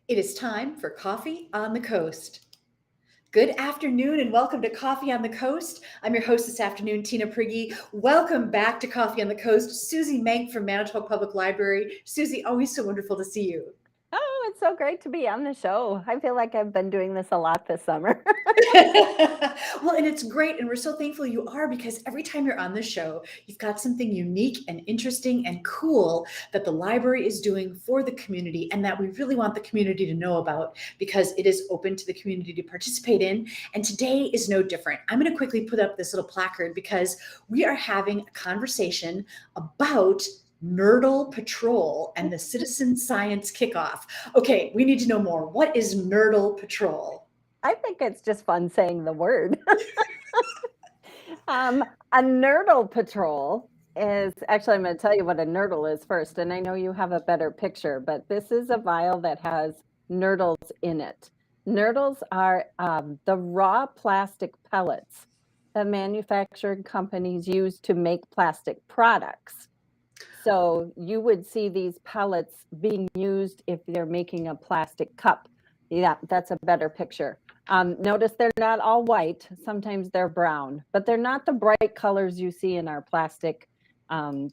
It is time for Coffee on the Coast. Good afternoon and welcome to Coffee on the Coast. I'm your host this afternoon, Tina Prigge. Welcome back to Coffee on the Coast. Susie Mank from Manitowoc Public Library. Susie, always so wonderful to see you. Oh, it's so great to be on the show. I feel like I've been doing this a lot this summer. Well, and it's great, and we're so thankful you are because every time you're on the show, you've got something unique and interesting and cool that the library is doing for the community and that we really want the community to know about because it is open to the community to participate in. And today is no different. I'm going to quickly put up this little placard because we are having a conversation about Nurdle Patrol and the Citizen Science Kickoff. Okay, we need to know more. What is Nurdle Patrol? I think it's just fun saying the word. A Nurdle Patrol is actually, I'm going to tell you what a nurdle is first. And I know you have a better picture, but this is a vial that has nurdles in it. Nurdles are the raw plastic pellets that manufacturing companies use to make plastic products. So you would see these pellets being used if they're making a plastic cup. Yeah, that's a better picture. Notice they're not all white. Sometimes they're brown, but they're not the bright colors you see in our plastic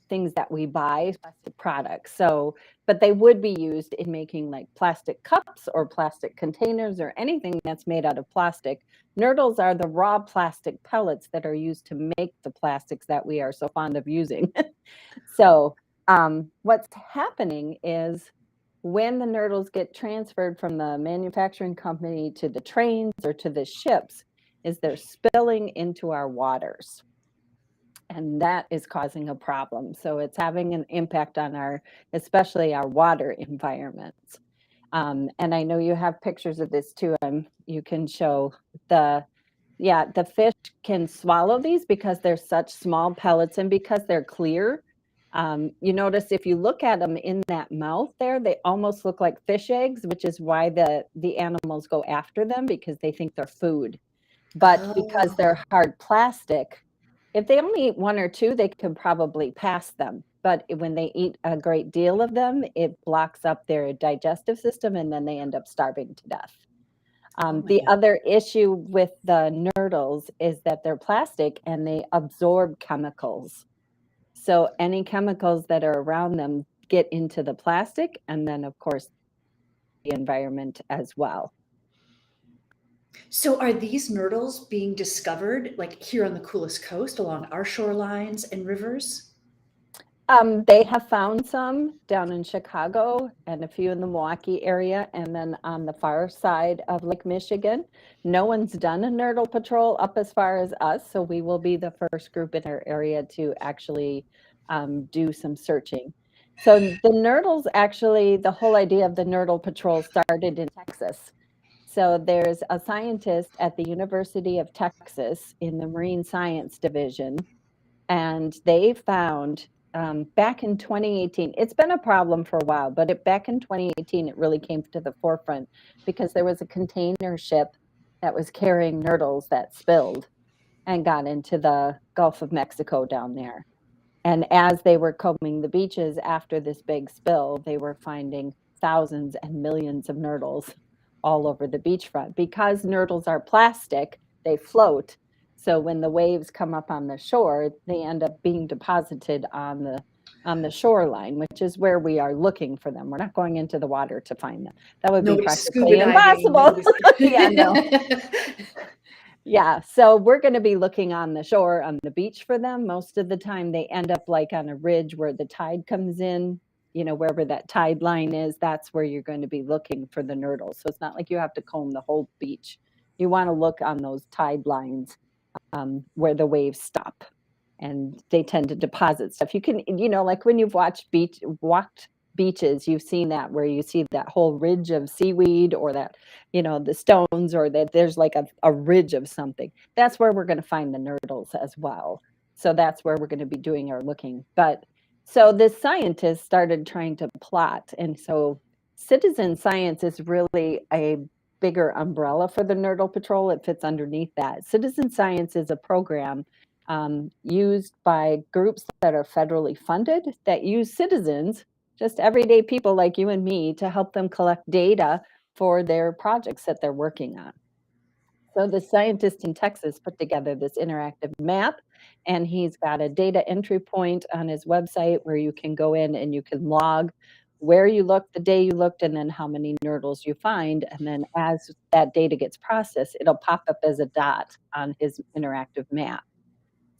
things that we buy, plastic products. So, but they would be used in making like plastic cups or plastic containers or anything that's made out of plastic. Nurdles are the raw plastic pellets that are used to make the plastics that we are so fond of using. So, what's happening is when the nurdles get transferred from the manufacturing company to the trains or to the ships, is they're spilling into our waters. And that is causing a problem. So it's having an impact on our, especially our water environments. And I know you have pictures of this too. You can show the fish can swallow these because they're such small pellets and because they're clear. You notice if you look at them in that mouth there, they almost look like fish eggs, which is why the animals go after them because they think they're food. But because Oh, they're hard plastic, if they only eat one or two, they can probably pass them. But when they eat a great deal of them, it blocks up their digestive system and then they end up starving to death. oh my The God. other issue with the nurdles is that they're plastic and they absorb chemicals. So any chemicals that are around them get into the plastic and then, of course, the environment as well. So are these nurdles being discovered like here on the coolest coast along our shorelines and rivers? They have found some down in Chicago and a few in the Milwaukee area, and then on the far side of Lake Michigan. No one's done a nurdle patrol up as far as us, so we will be the first group in our area to actually do some searching. So the nurdles actually, the whole idea of the nurdle patrol started in Texas. So there's a scientist at the University of Texas in the Marine Science Division and they found back in 2018, it's been a problem for a while, but back in 2018, it really came to the forefront because there was a container ship that was carrying nurdles that spilled and got into the Gulf of Mexico down there. And as they were combing the beaches after this big spill, they were finding thousands and millions of nurdles all over the beachfront. Because nurdles are plastic, they float. So when the waves come up on the shore, they end up being deposited on the shoreline, which is where we are looking for them. We're not going into the water to find them. That would be Nobody's scuba practically diving. impossible. Nobody's. Yeah, no. Yeah, so we're going to be looking on the shore, on the beach for them. Most of the time, they end up like on a ridge where the tide comes in, wherever that tide line is, that's where you're going to be looking for the nurdles. So it's not like you have to comb the whole beach. You want to look on those tide lines where the waves stop and they tend to deposit stuff. You can, like when you've walked beaches, you've seen that where you see that whole ridge of seaweed or that, the stones or that there's like a ridge of something. That's where we're going to find the nurdles as well. So that's where we're going to be doing our looking. But so this scientist started trying to plot. And so citizen science is really a bigger umbrella for the Nurdle Patrol. It fits underneath that. Citizen science is a program used by groups that are federally funded that use citizens, just everyday people like you and me, to help them collect data for their projects that they're working on. So the scientist in Texas put together this interactive map, and he's got a data entry point on his website where you can go in and you can log where you looked, the day you looked, and then how many nurdles you find. And then as that data gets processed, it'll pop up as a dot on his interactive map.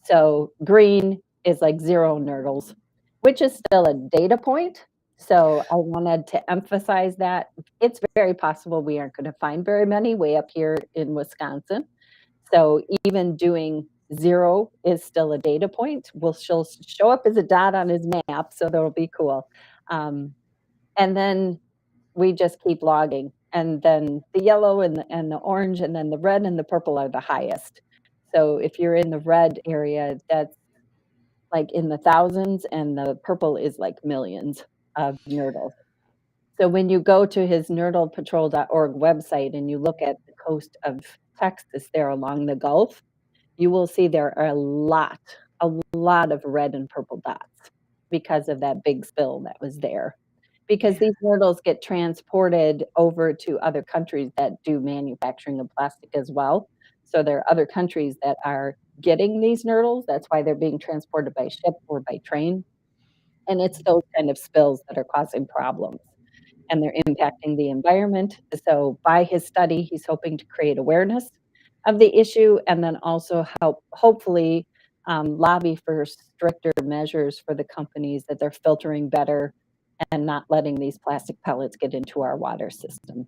So green is like 0 nurdles, which is still a data point. So I wanted to emphasize that it's very possible we aren't going to find very many way up here in Wisconsin. So even doing 0 is still a data point. She'll show up as a dot on his map, so that'll be cool. And then we just keep logging. And then the yellow and the orange and then the red and the purple are the highest. So if you're in the red area, that's like in the thousands, and the purple is like millions of nurdles. So when you go to his nurdlepatrol.org website and you look at the coast of Texas there along the Gulf, you will see there are a lot of red and purple dots because of that big spill that was there. Because Yeah. these nurdles get transported over to other countries that do manufacturing of plastic as well. So there are other countries that are getting these nurdles. That's why they're being transported by ship or by train. And it's those kind of spills that are causing problems, and they're impacting the environment. So by his study, he's hoping to create awareness of the issue and then also help, hopefully, lobby for stricter measures for the companies that they're filtering better and not letting these plastic pellets get into our water system.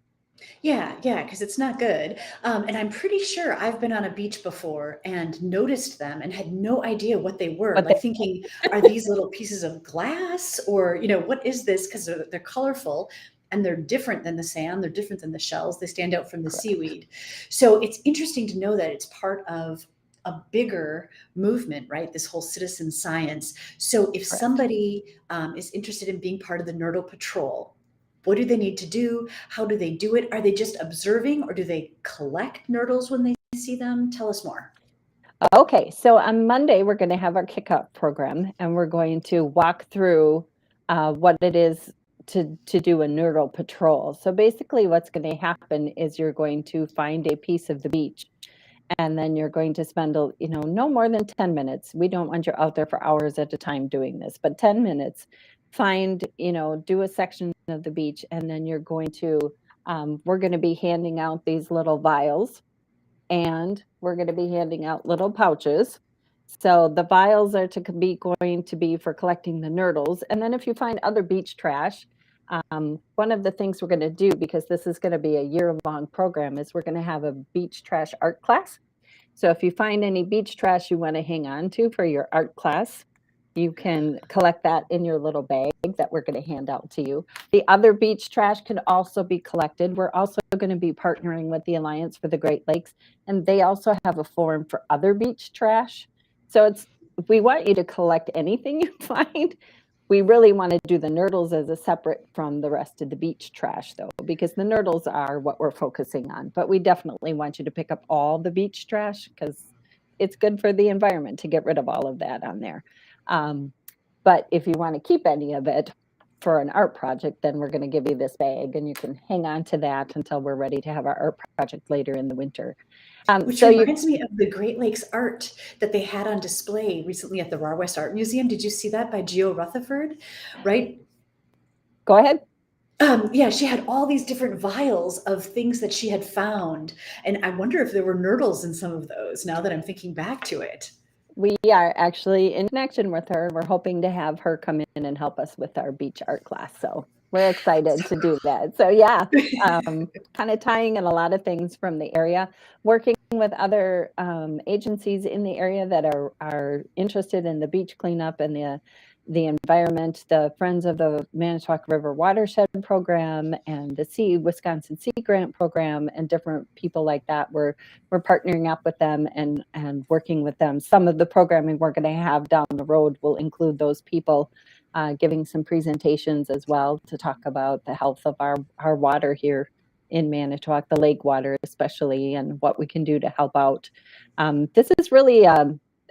Yeah, yeah, because it's not good. And I'm pretty sure I've been on a beach before and noticed them and had no idea what they were. But they, Like thinking, are these little pieces of glass or, what is this? Because they're colorful and they're different than the sand. They're different than the shells. They stand out from the correct, seaweed. So it's interesting to know that it's part of a bigger movement, right? This whole citizen science. So if correct. somebody is interested in being part of the Nurdle Patrol, what do they need to do? How do they do it? Are they just observing or do they collect nurdles when they see them? Tell us more. Okay, so on Monday, we're going to have our kickoff program, and we're going to walk through what it is to do a Nurdle patrol. So basically, what's going to happen is you're going to find a piece of the beach, and then you're going to spend no more than 10 minutes. We don't want you out there for hours at a time doing this, but 10 minutes. Find, do a section of the beach, and then you're going to we're going to be handing out these little vials, and we're going to be handing out little pouches. So the vials are going to be for collecting the nurdles. And then if you find other beach trash, one of the things we're going to do, because this is going to be a year-long program, is we're going to have a beach trash art class. So if you find any beach trash you want to hang on to for your art class, you can collect that in your little bag that we're going to hand out to you. The other beach trash can also be collected. We're also going to be partnering with the Alliance for the Great Lakes, and they also have a forum for other beach trash. So we want you to collect anything you find. We really want to do the nurdles as a separate from the rest of the beach trash, though, because the nurdles are what we're focusing on. But we definitely want you to pick up all the beach trash because it's good for the environment to get rid of all of that on there. But if you want to keep any of it for an art project, then we're going to give you this bag and you can hang on to that until we're ready to have our art project later in the winter. Which So you reminds me of the Great Lakes art that they had on display recently at the Raw West Art Museum. Did you see that by Geo Rutherford? Right? go ahead. Yeah, she had all these different vials of things that she had found. And I wonder if there were nurdles in some of those now that I'm thinking back to it. We are actually in connection with her. We're hoping to have her come in and help us with our beach art class. So we're excited to do that. So yeah, kind of tying in a lot of things from the area, working with other agencies in the area that are interested in the beach cleanup and the environment, the Friends of the Manitowoc River Watershed Program and the Wisconsin Sea Grant Program and different people like that. We're partnering up with them and working with them. Some of the programming we're going to have down the road will include those people giving some presentations as well to talk about the health of our water here in Manitowoc, the lake water especially, and what we can do to help out. This is really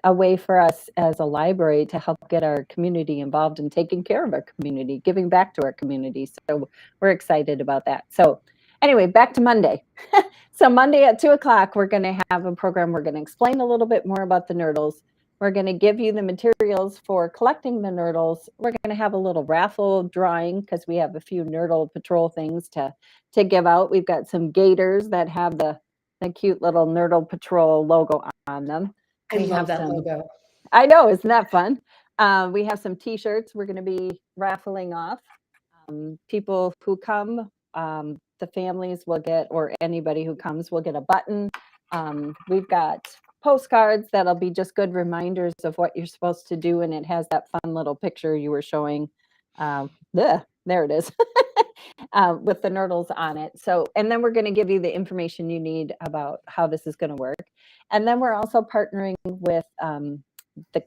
a way for us as a library to help get our community involved in taking care of our community, giving back to our community. So we're excited about that. So Anyway, back to Monday. So Monday at 2:00, we're going to have a program. We're going to explain a little bit more about the nurdles. We're going to give you the materials for collecting the nurdles. We're going to have a little raffle drawing because we have a few Nurdle Patrol things to give out. We've got some gaiters that have the cute little Nurdle Patrol logo on them. I We love have that some. logo. I know, isn't that fun? We have some T-shirts we're going to be raffling off. People who come, the families will get, or anybody who comes will get a button. We've got postcards that'll be just good reminders of what you're supposed to do, and it has that fun little picture you were showing. There it is. With the nurdles on it. So, and then we're going to give you the information you need about how this is going to work. And then we're also partnering with the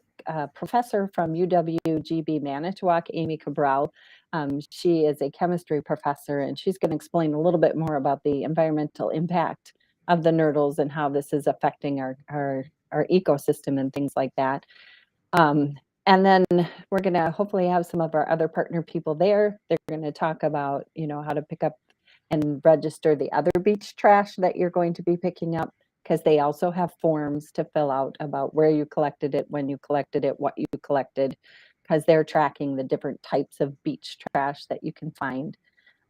professor from UWGB Manitowoc, Amy Cabral. She is a chemistry professor, and she's going to explain a little bit more about the environmental impact of the nurdles and how this is affecting our ecosystem and things like that. And then we're going to hopefully have some of our other partner people there. They're going to talk about, how to pick up and register the other beach trash that you're going to be picking up, because they also have forms to fill out about where you collected it, when you collected it, what you collected, because they're tracking the different types of beach trash that you can find.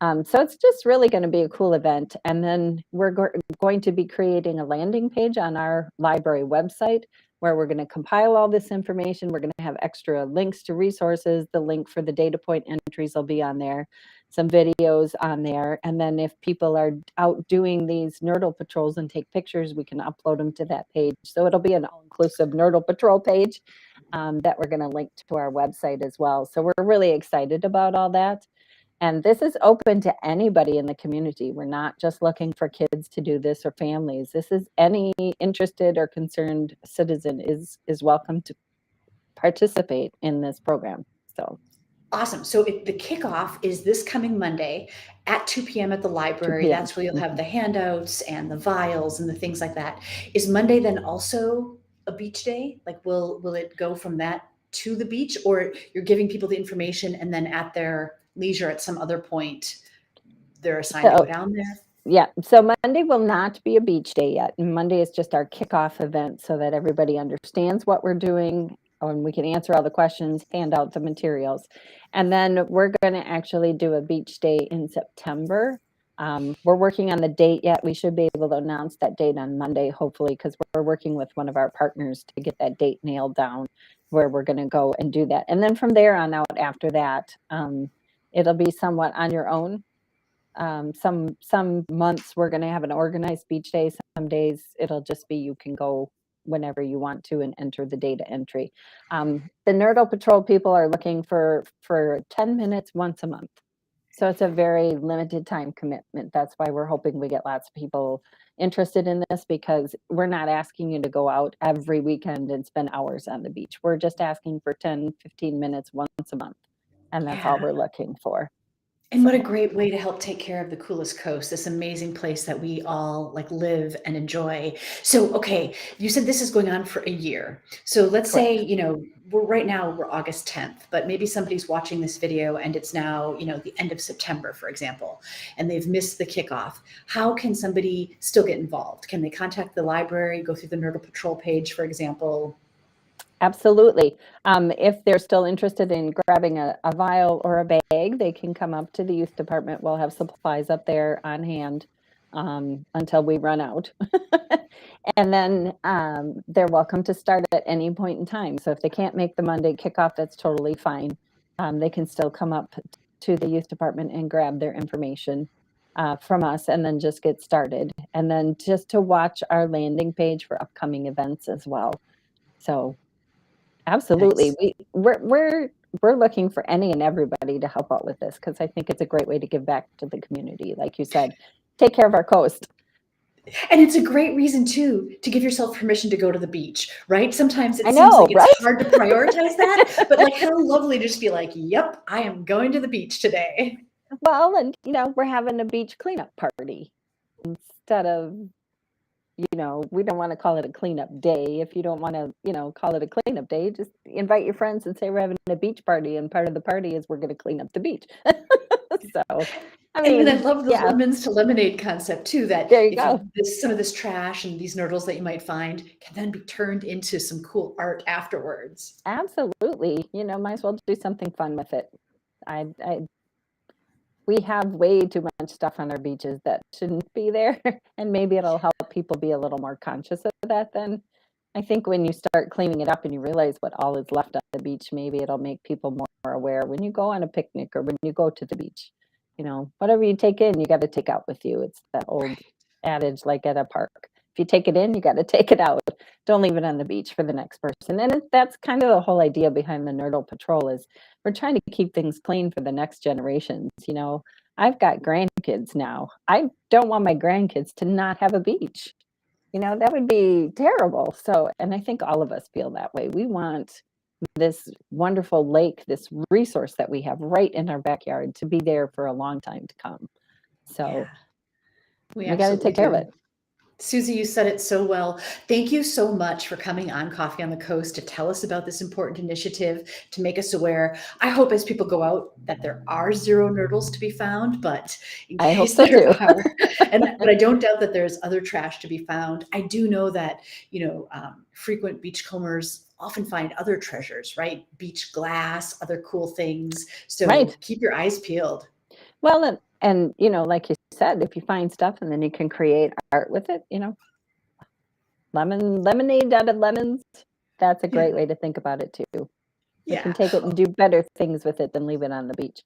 So it's just really going to be a cool event. And then we're going to be creating a landing page on our library website where we're going to compile all this information. We're going to have extra links to resources. The link for the data point entries will be on there, some videos on there. And then if people are out doing these Nurdle patrols and take pictures, we can upload them to that page. So it'll be an all-inclusive Nurdle Patrol page that we're going to link to our website as well. So we're really excited about all that. And this is open to anybody in the community. We're not just looking for kids to do this or families. This is any interested or concerned citizen is welcome to participate in this program. So Awesome. So the kickoff is this coming Monday at 2 p.m. at the 2 library. p.m. That's where you'll have the handouts and the vials and the things like that. Is Monday then also a beach day? Like, will it go from that to the beach, or you're giving people the information and then at their leisure at some other point they're assigned to go down there? Yeah, so Monday will not be a beach day yet. Monday is just our kickoff event so that everybody understands what we're doing and we can answer all the questions, hand out the materials. And then we're going to actually do a beach day in September. We're working on the date yet. We should be able to announce that date on Monday, hopefully, because we're working with one of our partners to get that date nailed down where we're going to go and do that. And then from there on out after that, it'll be somewhat on your own. Some months we're going to have an organized beach day. Some days it'll just be you can go whenever you want to and enter the data entry. The Nurdle Patrol people are looking for 10 minutes once a month. So it's a very limited time commitment. That's why we're hoping we get lots of people interested in this, because we're not asking you to go out every weekend and spend hours on the beach. We're just asking for 10, 15 minutes once a month. And that's all Yeah. we're looking for. And what a great way to help take care of the coolest coast, this amazing place that we all like live and enjoy. So, okay, you said this is going on for a year. So let's say, Correct. we're August 10th, but maybe somebody's watching this video and it's now, the end of September, for example, and they've missed the kickoff. How can somebody still get involved? Can they contact the library, go through the Nurdle Patrol page, for example? Absolutely. If they're still interested in grabbing a vial or a bag, they can come up to the youth department. We'll have supplies up there on hand until we run out. And then they're welcome to start at any point in time. So if they can't make the Monday kickoff, that's totally fine. They can still come up to the youth department and grab their information from us and then just get started. And then just to watch our landing page for upcoming events as well. So absolutely. Nice. We're looking for any and everybody to help out with this, because I think it's a great way to give back to the community. Like you said, take care of our coast. And it's a great reason too to give yourself permission to go to the beach, right? Sometimes it I seems know, like it's right? hard to prioritize that, but like how lovely to just be like, "Yep, I am going to the beach today." Well, and we're having a beach cleanup party instead of, we don't want to call it a cleanup day. If you don't want to, call it a cleanup day, just invite your friends and say we're having a beach party, and part of the party is we're going to clean up the beach. So, I And then I mean, love the yeah, lemons to lemonade concept too, that there you if you go. some of this trash and these nurdles that you might find can then be turned into some cool art afterwards. Absolutely. Might as well do something fun with it. I we have way too much stuff on our beaches that shouldn't be there, and maybe it'll help people be a little more conscious of that then. I think when you start cleaning it up and you realize what all is left on the beach, maybe it'll make people more aware when you go on a picnic or when you go to the beach. Whatever you take in, you got to take out with you. It's that old Right. adage like at a park. If you take it in, you got to take it out. Don't leave it on the beach for the next person. And that's kind of the whole idea behind the Nurdle Patrol is we're trying to keep things clean for the next generations. I've got grandkids now. I don't want my grandkids to not have a beach. That would be terrible. So, and I think all of us feel that way. We want this wonderful lake, this resource that we have right in our backyard to be there for a long time to come. Yeah, So we we got to absolutely take care of do. it. Susie, you said it so well. Thank you so much for coming on Coffee on the Coast to tell us about this important initiative, to make us aware. I hope as people go out that there are zero nurdles to be found, but in I hope case so there too. are, but I don't doubt that there's other trash to be found. I do know that, frequent beachcombers often find other treasures, right? Beach glass, other cool things. So Right. keep your eyes peeled. Well, and like you said, if you find stuff and then you can create art with it, lemonade out of lemons. That's a Yeah. great way to think about it too. We can Yeah. take it and do better things with it than leave it on the beach.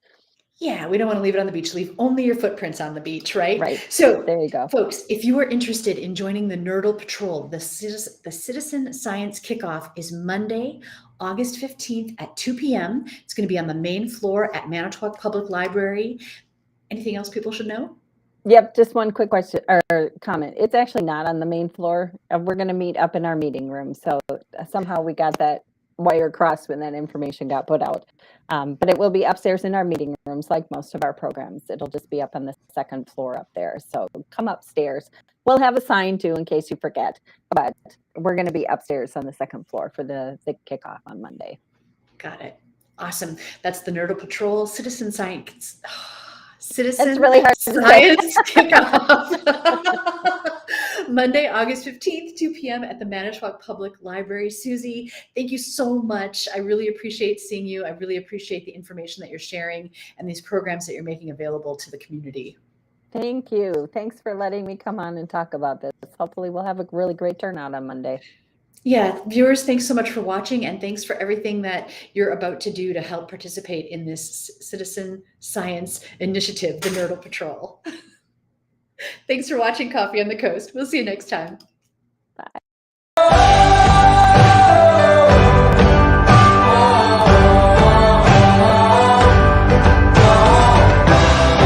Yeah, we don't want to leave it on the beach. Leave only your footprints on the beach, right? Right. So, There you go. folks, if you are interested in joining the Nurdle Patrol, the Citizen Science Kickoff is Monday, August 15th at 2 p.m. It's going to be on the main floor at Manitowoc Public Library. Anything else people should know? Yep, just one quick question or comment. It's actually not on the main floor. We're going to meet up in our meeting room. So somehow we got that wire crossed when that information got put out. But it will be upstairs in our meeting rooms, like most of our programs. It'll just be up on the second floor up there. So come upstairs. We'll have a sign too in case you forget. But we're going to be upstairs on the second floor for the kickoff on Monday. Got it. Awesome. That's the Nurdle Patrol Citizen Science. That's Citizen really hard to say. Science Kickoff. Monday, August 15th, 2 p.m. at the Manitowoc Public Library. Susie, thank you so much. I really appreciate seeing you. I really appreciate the information that you're sharing and these programs that you're making available to the community. Thank you. Thanks for letting me come on and talk about this. Hopefully we'll have a really great turnout on Monday. Yeah, viewers, thanks so much for watching, and thanks for everything that you're about to do to help participate in this citizen science initiative, the Nurdle Patrol. Thanks for watching Coffee on the Coast. We'll see you next time.